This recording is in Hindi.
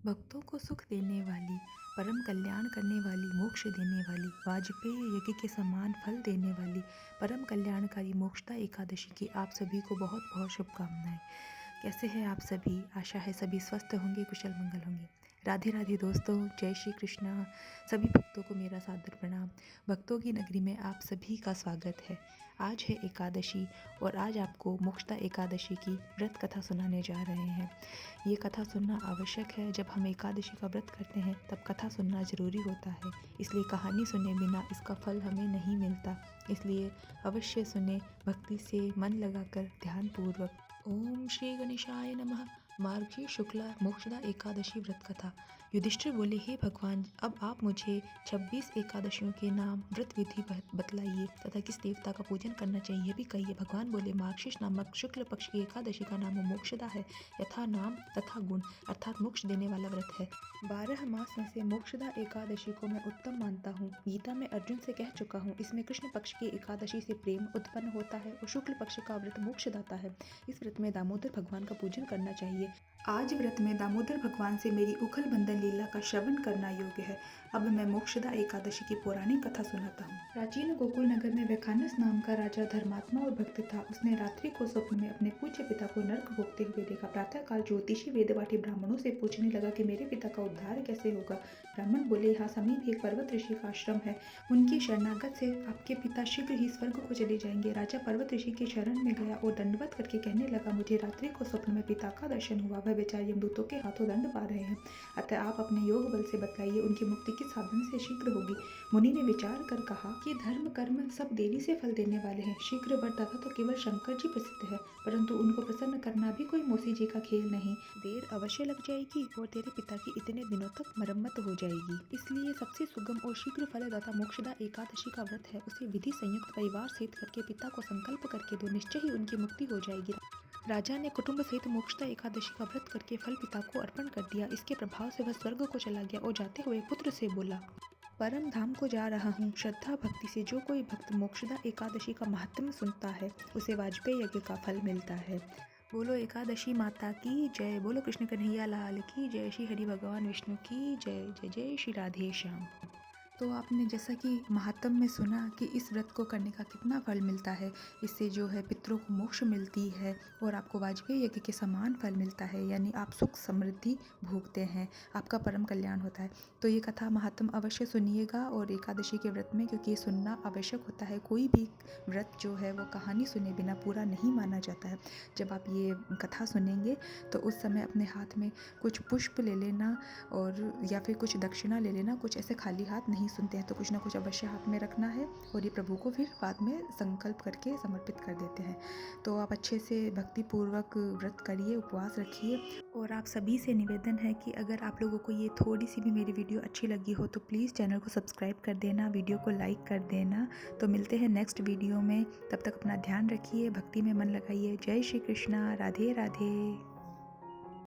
भक्तों को सुख देने वाली, परम कल्याण करने वाली, मोक्ष देने वाली, वाजपेय यज्ञ के समान फल देने वाली, परम कल्याणकारी मोक्षदा एकादशी की आप सभी को बहुत बहुत शुभकामनाएं। कैसे हैं आप सभी? आशा है सभी स्वस्थ होंगे, कुशल मंगल होंगे। राधे राधे दोस्तों, जय श्री कृष्णा। सभी भक्तों को मेरा सादर प्रणाम। भक्तों की नगरी में आप सभी का स्वागत है। आज है एकादशी और आज आपको मोक्षदा एकादशी की व्रत कथा सुनाने जा रहे हैं। ये कथा सुनना आवश्यक है। जब हम एकादशी का व्रत करते हैं तब कथा सुनना ज़रूरी होता है, इसलिए कहानी सुने बिना इसका फल हमें नहीं मिलता। इसलिए अवश्य सुने, भक्ति से मन लगाकर ध्यानपूर्वक। ओम श्री गणेशाय नमः। मार्गशीर्ष शुक्ला मोक्षदा एकादशी व्रत कथा। युधिष्ठिर बोले, हे भगवान, अब आप मुझे 26 एकादशियों के नाम, व्रत विधि बतलाइए तथा किस देवता का पूजन करना चाहिए भी कहिए। भगवान बोले, मार्गशीर्ष नामक शुक्ल पक्ष की एकादशी का नाम मोक्षदा है। यथा नाम तथा गुण अर्थात मोक्ष देने वाला व्रत है। 12 मास में से मोक्षदा एकादशी को मैं उत्तम मानता हूँ। गीता में अर्जुन से कह चुका हूँ। इसमें कृष्ण पक्ष की एकादशी से प्रेम उत्पन्न होता है और शुक्ल पक्ष का व्रत मोक्षदाता है। इस व्रत में दामोदर भगवान का पूजन करना चाहिए। आज व्रत में दामोदर भगवान से मेरी उखल बंधन लीला का श्रवण करना योग्य है। अब मैं मोक्षदा एकादशी की पौराणिक कथा सुनाता हूँ। प्राचीन गोकुल नगर में वैखानस नाम का राजा धर्मात्मा और भक्त था। उसने रात्रि को स्वप्न में अपने पूज्य पिता को नरक भोगते हुए देखा। प्रातःकाल ज्योतिषी वेदवाठी ब्राह्मणों से पूछने लगा कि मेरे पिता का उद्धार कैसे होगा। ब्राह्मण बोले, यहाँ समीप एक पर्वत ऋषि का आश्रम है। उनकी शरणागत से आपके पिता शीघ्र ही स्वर्ग को चले जाएंगे। राजा पर्वत ऋषि के शरण में गया और दंडवत करके कहने लगा, मुझे रात्रि को स्वप्न में पिता का दर्शन हुआ। वह बेचारे यमदूतों के हाथों दंड पा रहे हैं। अतः आप अपने योग बल से बतलाइए, उनकी मुक्ति किस साधन से शीघ्र होगी। मुनि ने विचार कर कहा कि धर्म कर्म सब देरी से फल देने वाले हैं। शीघ्र वरदाता तो केवल शंकर जी प्रसिद्ध है, परंतु उनको प्रसन्न करना भी कोई मौसी जी का खेल नहीं। देर अवश्य लग जाएगी और तेरे पिता की इतने दिनों तक मरम्मत हो जाएगी। इसलिए सबसे सुगम और शीघ्र फलदाता मोक्षदा एकादशी का व्रत है। उसे विधि संयुक्त परिवार सहित करके पिता को संकल्प करके दो, निश्चय ही उनकी मुक्ति हो जाएगी। राजा ने कुटुंब सहित मोक्षदा एकादशी का व्रत करके फल पिता को अर्पण कर दिया। इसके प्रभाव से वह स्वर्ग को चला गया और जाते हुए पुत्र से बोला, परम धाम को जा रहा हूँ। श्रद्धा भक्ति से जो कोई भक्त मोक्षदा एकादशी का महात्म्य सुनता है उसे वाजपेय यज्ञ का फल मिलता है। बोलो एकादशी माता की जय। बोलो कृष्ण कन्हैया लाल की जय। श्री हरि भगवान विष्णु की जय। जय जय श्री राधे श्याम। तो आपने जैसा कि महात्म में सुना कि इस व्रत को करने का कितना फल मिलता है। इससे जो है पितरों को मोक्ष मिलती है और आपको वाजपेय यज्ञ के समान फल मिलता है, यानी आप सुख समृद्धि भोगते हैं, आपका परम कल्याण होता है। तो ये कथा महात्म अवश्य सुनिएगा और एकादशी के व्रत में, क्योंकि ये सुनना आवश्यक होता है। कोई भी व्रत जो है वो कहानी सुने बिना पूरा नहीं माना जाता है। जब आप ये कथा सुनेंगे तो उस समय अपने हाथ में कुछ पुष्प ले लेना और या फिर कुछ दक्षिणा ले लेना। कुछ ऐसे खाली हाथ नहीं सुनते हैं, तो कुछ ना कुछ अवश्य हाथ में रखना है और ये प्रभु को फिर बाद में संकल्प करके समर्पित कर देते हैं। तो आप अच्छे से भक्तिपूर्वक व्रत करिए, उपवास रखिए। और आप सभी से निवेदन है कि अगर आप लोगों को ये थोड़ी सी भी मेरी वीडियो अच्छी लगी हो तो प्लीज़ चैनल को सब्सक्राइब कर देना, वीडियो को लाइक कर देना। तो मिलते हैं नेक्स्ट वीडियो में, तब तक अपना ध्यान रखिए, भक्ति में मन लगाइए। जय श्री कृष्णा, राधे राधे।